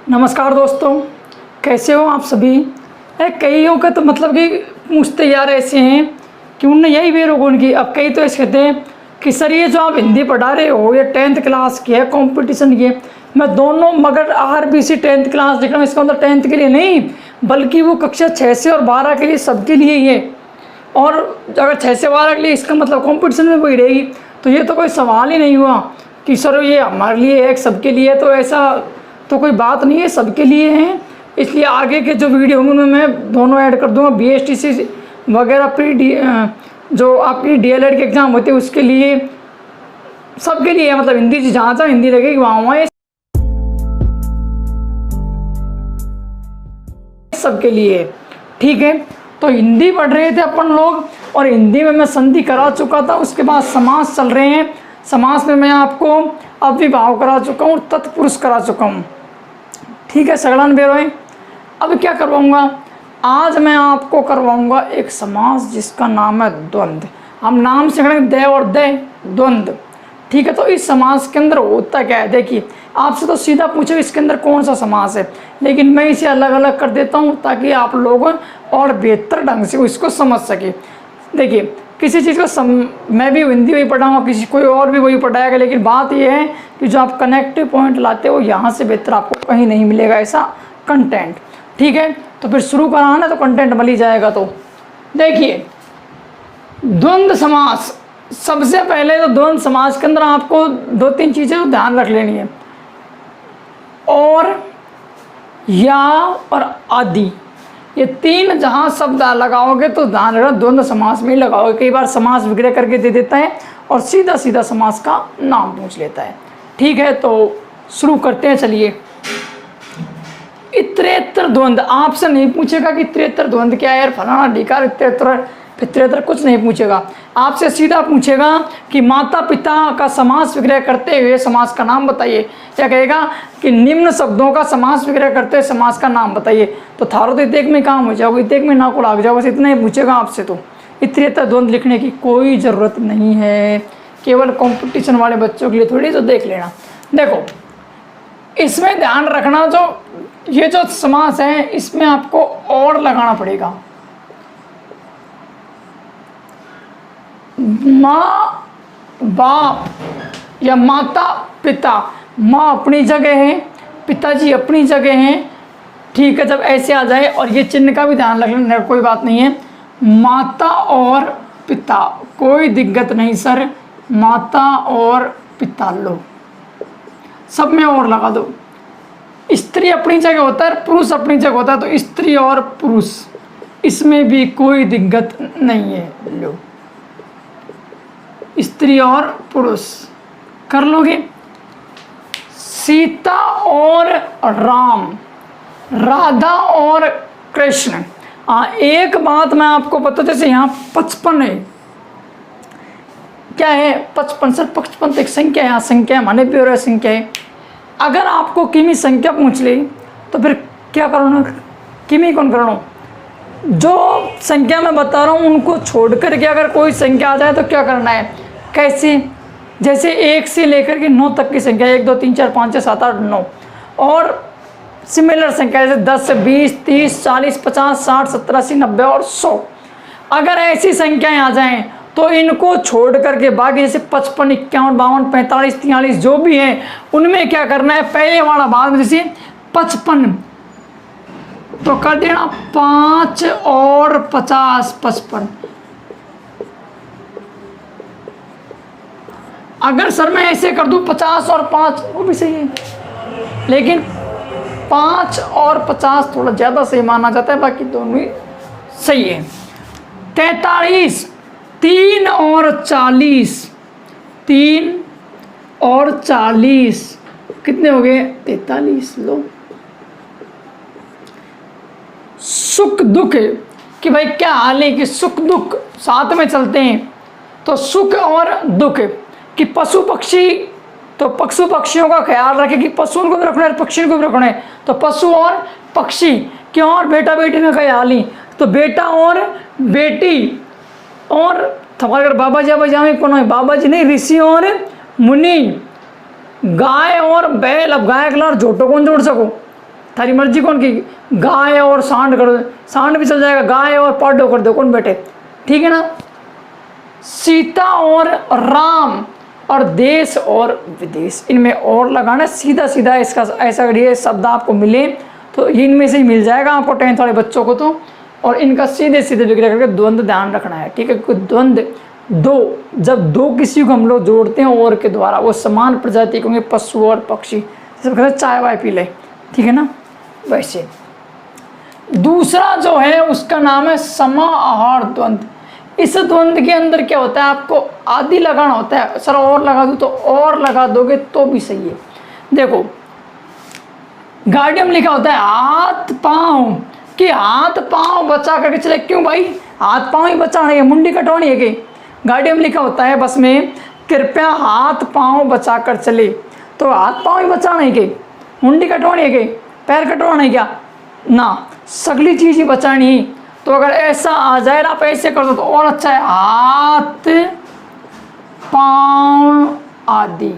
नमस्कार दोस्तों, कैसे हो आप सभी। कईयों का तो मतलब कि पूछते यार ऐसे हैं कि उनने यही बेरोगोन की। अब कई तो ऐसे कहते हैं कि सर ये जो आप हिंदी पढ़ा रहे हो ये 10th क्लास की है, कंपटीशन की है। मैं दोनों मगर आरबीसी 10th क्लास लिख रहा हूँ, इसका मतलब 10th के लिए नहीं बल्कि वो कक्षा 6 से और 12 के लिए सबके लिए ही है। और अगर 6 से 12 के लिए इसका मतलब कंपटीशन में वही रहेगी, तो ये तो कोई सवाल ही नहीं हुआ कि सर ये हमारे लिए है सबके लिए। तो ऐसा तो कोई बात नहीं है, सबके लिए हैं। इसलिए आगे के जो वीडियो होंगे उनमें मैं दोनों ऐड कर दूंगा। बीएसटीसी वगैरह जो आपकी डीएलएड के एग्ज़ाम होते हैं उसके लिए सबके लिए है, मतलब हिंदी जहाँ जहाँ हिंदी लगेगी वहाँ वहाँ सबके लिए। ठीक है, तो हिंदी पढ़ रहे थे अपन लोग और हिंदी में मैं संधि करा चुका था। उसके बाद समास चल रहे हैं। समास में मैं आपको अव्ययभाव करा चुका हूँ, तत्पुरुष करा चुका हूँ। ठीक है, सगड़न बेरोए। अब क्या करवाऊँगा, आज मैं आपको करवाऊँगा एक समास जिसका नाम है द्वंद्व। हम नाम से करेंगे दे और दे, द्वंद्व। ठीक है, तो इस समास के अंदर होता क्या है, देखिए आपसे तो सीधा पूछो इसके अंदर कौन सा समास है, लेकिन मैं इसे अलग अलग कर देता हूँ ताकि आप लोग और बेहतर ढंग से इसको समझ सके। देखिए किसी चीज़ को मैं भी हिंदी वही पढ़ाऊँगा, किसी कोई और भी वही पढ़ाएगा, लेकिन बात यह है कि जो आप कनेक्टिव पॉइंट लाते हो यहाँ से बेहतर आपको कहीं नहीं मिलेगा ऐसा कंटेंट। ठीक है, तो फिर शुरू कराना तो कंटेंट मिल ही जाएगा। तो देखिए द्वंद्व समास, सबसे पहले तो द्वंद्व समास के अंदर आपको 2-3 चीज़ें ध्यान रख लेनी है। और, या और आदि, ये 3 जहाँ शब्द लगाओगे तो ध्यान रखना द्वंद्व समास में ही लगाओगे। कई बार समास विग्रह करके दे देता है और सीधा सीधा समास का नाम पूछ लेता है। ठीक है, तो शुरू करते हैं। चलिए, इतरेतर द्वंद्व आपसे नहीं पूछेगा कि इतरेतर द्वंद्व क्या है यार, फलाना ढिकार इतरेतर पितरेतर कुछ नहीं पूछेगा। आपसे सीधा पूछेगा कि माता पिता का समास विग्रह करते हुए समास का नाम बताइए। क्या कहेगा कि निम्न शब्दों का समास विग्रह करते हुए समास का नाम बताइए। तो थारो तो इतेक में काम हो जाओगे, इतेक में ना को लाग जाओ, बस इतना ही पूछेगा आपसे। तो इतरेतर द्वंद्व लिखने की कोई ज़रूरत नहीं है, केवल कंपटीशन वाले बच्चों के लिए थोड़ी। तो देख लेना। देखो इसमें ध्यान रखना, जो ये जो समास है इसमें आपको और लगाना पड़ेगा। माँ बाप या माता पिता, माँ अपनी जगह है, पिताजी अपनी जगह हैं। ठीक है, जब ऐसे आ जाए और ये चिन्ह का भी ध्यान रख लेना, कोई बात नहीं है। माता और पिता, कोई दिक्कत नहीं सर, माता और पिता लो, सब में और लगा दो। स्त्री अपनी जगह होता है, पुरुष अपनी जगह होता है, तो स्त्री और पुरुष इसमें भी कोई दिक्कत नहीं है, लो स्त्री और पुरुष कर लोगे। सीता और राम, राधा और कृष्ण। एक बात मैं आपको बता, जैसे यहाँ 55 है, क्या है 55 सर, 55 एक संख्या है, यहाँ संख्या है माने प्योर संख्या है। अगर आपको किमी संख्या पूछ ले तो फिर क्या करो, किमी कौन करो, जो संख्या मैं बता रहा हूँ उनको छोड़ कर के अगर कोई संख्या आ जाए तो क्या करना है, कैसे, जैसे 1 से लेकर के 9 तक की संख्या, 1 2 3 4 5 6 7 8 9, और सिमिलर संख्या जैसे 10 से 20 30 40 50 60 70 80 90 और 100। अगर ऐसी संख्याएं आ जाएं तो इनको छोड़ करके बाकी जैसे 55 51 52 45 43 जो भी हैं उनमें क्या करना है, पहले वाला भाग जैसे 55 तो कर देना 5 और 50 55। अगर सर मैं ऐसे कर दूं 50 और 5 वो भी सही है, लेकिन 5 और 50 थोड़ा ज़्यादा सही माना जाता है, बाकी दोनों ही सही है। 43, 3 और 40, 3 और 40 कितने हो गए 43। लो सुख दुख कि भाई क्या हाल है, कि सुख दुख साथ में चलते हैं, तो सुख और दुख कि पशु पक्षी, तो पशु पक्षियों का ख्याल रखे कि पशुओं को भी रखना है पक्षियों को भी रखना है, तो पशु और पक्षी क्यों, और बेटा बेटी में ख्याल ही, तो बेटा और बेटी, और अगर बाबा जी में कौन है, बाबा जी नहीं, ऋषि और मुनि, गाय और बैल। अब गाय के लार झोटो कौन जोड़ सको, थारी मर्जी कौन की, गाय और सांड कर दो, सांड भी चल जाएगा, गाय और पाडो कर दो, कौन बैठे, ठीक है ना। सीता और राम और देश और विदेश, इनमें और लगाना, सीधा सीधा इसका ऐसा अगर ये शब्द आपको मिले तो इनमें से ही मिल जाएगा आपको 10th वाले बच्चों को तो। और इनका सीधे सीधे विग्रह करके द्वंद्व ध्यान रखना है, ठीक है। क्योंकि द्वंद्व दो, जब दो किसी को हम लोग जोड़ते हैं और के द्वारा, वो समान प्रजाति के होंगे, पशु और पक्षी, जैसे कहते हैं चाय वाय पी ले, ठीक है ना। वैसे दूसरा जो है उसका नाम है समाहार द्वंद्व। इस द्वंद्व के अंदर क्या होता है, आपको आदि लगाना होता है। सर और लगा दूं तो और लगा दोगे तो भी सही है। देखो गाड़ी में लिखा होता है हाथ पांव, कि हाथ पांव बचा करके चले, क्यों भाई हाथ पांव ही बचाना है, मुंडी कटवानी है कि। गाड़ी में लिखा होता है बस में कृपया हाथ पांव बचा कर चले, तो हाथ पांव ही बचाना है कि, मुंडी कटवानी है कि, पैर कटवाना है क्या ना, सगली चीज ही बचानी। तो अगर ऐसा आ जाए आप ऐसे कर दो तो और अच्छा है, हाथ पांव आदि।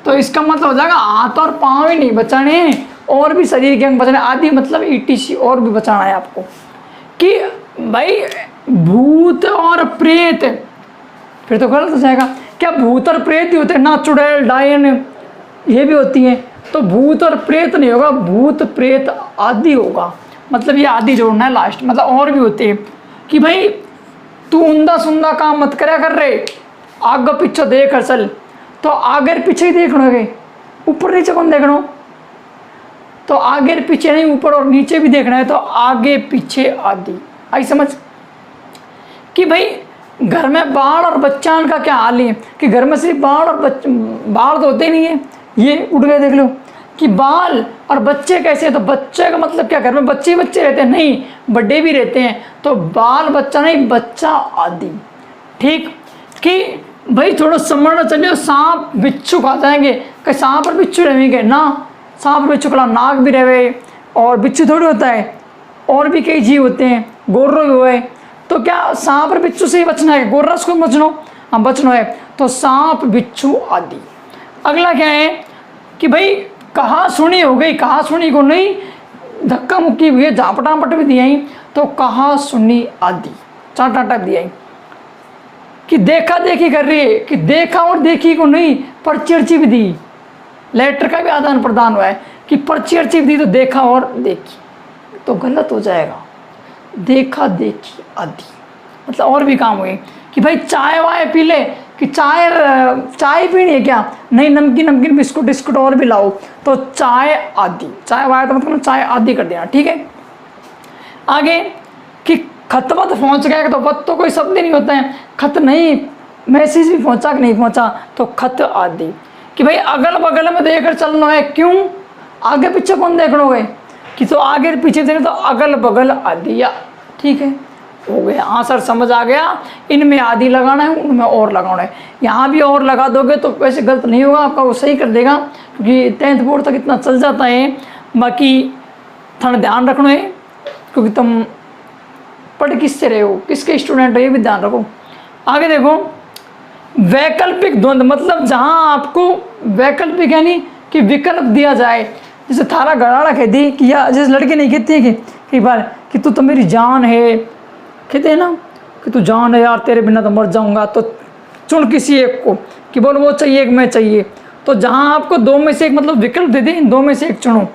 तो इसका मतलब हो जाएगा हाथ और पांव ही नहीं बचाने, और भी शरीर के अंग बचाने, आदि मतलब ETC और भी बचाना है आपको। कि भाई भूत और प्रेत, फिर तो गलत हो जाएगा। क्या भूत और प्रेत ही होते हैं ना, चुड़ैल डायन ये भी होती हैं, तो भूत और प्रेत नहीं होगा, भूत प्रेत आदि होगा। मतलब ये आदि जोड़ना है लास्ट, मतलब और भी होते हैं। कि भाई तू उंदा सुंदा काम मत करया कर रहे, आगे पीछे देख कर चल, तो आगे पीछे ही देखना है, ऊपर नीचे कौन देखना, तो आगे पीछे नहीं ऊपर और नीचे भी देखना है, तो आगे पीछे आदि। आई समझ। कि भाई घर में बाल और बच्चान का क्या हाल है, कि घर में सिर्फ बाल और बाल तो होते नहीं है, ये उड़ गए देख लो। कि बाल और बच्चे कैसे, तो बच्चे का मतलब क्या, घर में बच्चे ही बच्चे रहते हैं, नहीं बड़े भी रहते हैं, तो बाल बच्चा नहीं बच्चा आदि, ठीक। कि भाई थोड़ा समझना चलिए, सांप बिच्छू खा जाएंगे, कहीं सांप और बिच्छू रहेंगे ना, सांप और बिच्छू खिला नाग भी रहे, और बिच्छू थोड़ी होता है, और भी कई जीव होते हैं, गोर्रो भी हुए, तो क्या सांप और बिच्छू से ही बचना है, गोर्रा से बचना, हम बचना है, तो सांप बिच्छू आदि। अगला क्या है कि भाई कहा सुनी हो गई, कहा सुनी को नहीं धक्का मुक्की हुई है, झापटापट भी दिया ही, तो कहा सुनी आदि, चाटा टाप दिया ही। कि देखा देखी कर रही है, कि देखा और देखी को नहीं, पर्ची अर्ची भी दी, लेटर का भी आदान प्रदान हुआ है, कि पर्ची अर्ची भी दी, तो देखा और देखी तो गलत हो जाएगा, देखा देखी आदि, मतलब और भी काम हुए। कि भाई चाय वाय पी ले, कि चाय पीनी है क्या, नहीं नमकीन नमकीन बिस्कुट बिस्कुट और भी लाओ, तो चाय आदि, चाय वाय तो मतलब चाय आदि कर देना, ठीक है। आगे कि खत वत पहुँच गया, तो वत तो कोई शब्द ही नहीं होता है, खत नहीं, मैसेज भी पहुँचा कि नहीं पहुँचा, तो खत आदि। कि भाई अगल बगल में देखकर चलना है, क्यों आगे पीछे कौन देखना है, कि तो आगे पीछे देखे तो अगल बगल आदि, या ठीक है हो गया। हाँ सर समझ आ गया, इनमें आदि लगाना है, उनमें और लगाना है। यहाँ भी और लगा दोगे तो वैसे गलत नहीं होगा, आपका वो सही कर देगा, क्योंकि 10th बोर्ड तक इतना चल जाता है। बाकी थोड़ा ध्यान रखना है, क्योंकि तुम पढ़ किससे रहे हो, किसके स्टूडेंट हो, ये भी ध्यान रखो। आगे देखो वैकल्पिक द्वंद्व, मतलब जहाँ आपको वैकल्पिक यानी कि विकल्प दिया जाए, जैसे थारा गड़ाड़ा कहती कि या जैसे लड़के नहीं कहते हैं कि कई बार कि तू तो मेरी जान है, कहते हैं ना कि तू जान है यार, तेरे बिना तो मर जाऊंगा, तो चुन किसी एक को, कि बोल वो चाहिए एक मैं चाहिए, तो जहाँ आपको दो में से एक मतलब विकल्प दे दें, दो में से एक चुनो,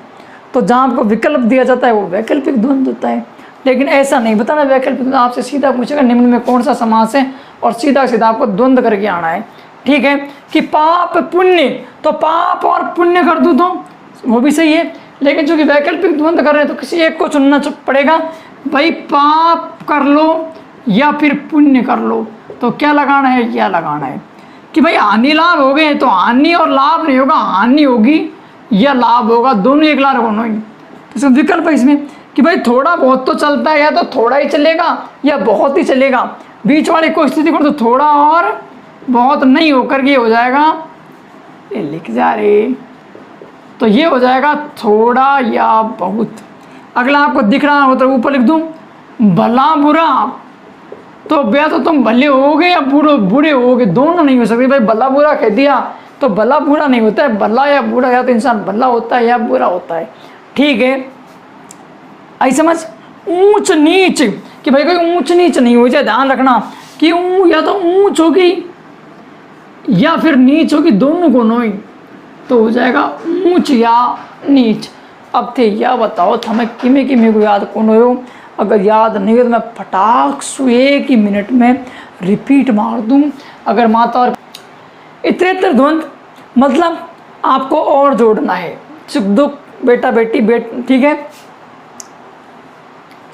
तो जहाँ आपको विकल्प दिया जाता है वो वैकल्पिक द्वंद्व होता है। लेकिन ऐसा नहीं बताना वैकल्पिक द्वंद्व, आपसे सीधा पूछेगा निम्न में कौन सा समास है, और सीधा सीधा आपको द्वंद्व करके आना है, ठीक है। कि पाप पुण्य, तो पाप और पुण्य कर दूँ तो वो भी सही है, लेकिन चूंकि वैकल्पिक द्वंद्व कर रहे हैं तो किसी एक को चुनना पड़ेगा। भाई पाप कर लो या फिर पुण्य कर लो, तो क्या लगाना है, क्या लगाना है। कि भाई हानि लाभ हो गए, तो हानि और लाभ नहीं होगा, हानि होगी या लाभ होगा, दोनों एक लाभ होना ही, तो विकल्प है इसमें। कि भाई थोड़ा बहुत तो चलता है, या तो थोड़ा ही चलेगा या बहुत ही चलेगा, बीच वाली कोई स्थिति को तो थोड़ा और बहुत नहीं होकर के हो जाएगा, ये लिख जा रहे, तो ये हो जाएगा थोड़ा या बहुत। अगला आपको दिख रहा हो तो ऊपर लिख दूं भला बुरा, तो या तो तुम भले होगे या बुरे होगे, दोनों नहीं हो सकते। भाई भला बुरा कह दिया तो भला बुरा नहीं होता है, भला या बुरा, या तो इंसान भला होता है या बुरा होता है। ठीक है, आई समझ। ऊंच नीच, कि भाई कोई ऊंच नीच नहीं हो जाए, ध्यान रखना कि या तो ऊंच होगी या फिर नीच होगी, दोनों को नहीं, तो हो जाएगा ऊंच या नीच। अब थे या बताओ हमें किमें किमें को याद कौन हो, अगर याद नहीं हो तो मैं फटाक से 1 ही मिनट में रिपीट मार दूं। अगर माता और इतरेतर द्वंद मतलब आपको और जोड़ना है, सुख दुख, बेटा बेटी ठीक है।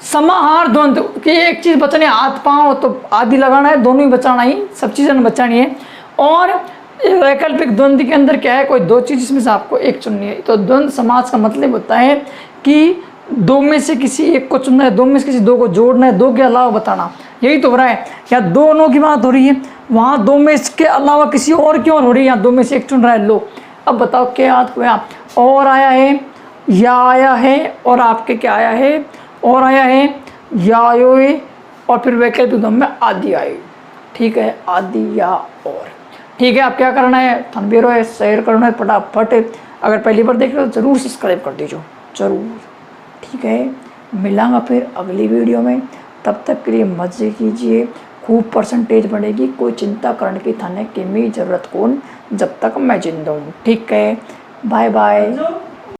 समाहार द्वंद कि एक चीज़ बचानी है, हाथ पाँव तो आदि लगाना है, दोनों ही बचाना ही, सब चीज़ें बचानी है। और वैकल्पिक द्वंद के अंदर क्या है, कोई 2 चीज़ इसमें से आपको एक चुननी है। तो द्वंद समास का मतलब होता है कि 2 में से किसी एक को चुनना है, 2 में से किसी 2 को जोड़ना है, 2 के अलावा बताना, यही तो हो रहा है। या दोनों की बात हो रही है, वहाँ 2 में इसके अलावा किसी और की और हो रही है, यहाँ 2 में से एक चुन रहा है। लो अब बताओ क्या याद हुआ, और आया है, या आया है, और आपके क्या आया है, और आया है, या आयो है, और फिर वैकल्पिक द्वंद में आदि आए। ठीक है, आदि या और। ठीक है, अब क्या करना है, थनबेरो है, शेयर करना है फटाफट। अगर पहली बार देख रहे हो ज़रूर सब्सक्राइब कर दीजिए, ज़रूर। ठीक है, मिलांगा फिर अगली वीडियो में, तब तक के लिए मज़े कीजिए, खूब परसेंटेज बढ़ेगी, कोई चिंता करने की थाने की मी ज़रूरत कौन, जब तक मैं जिंदा हूँ। ठीक है, बाय बाय।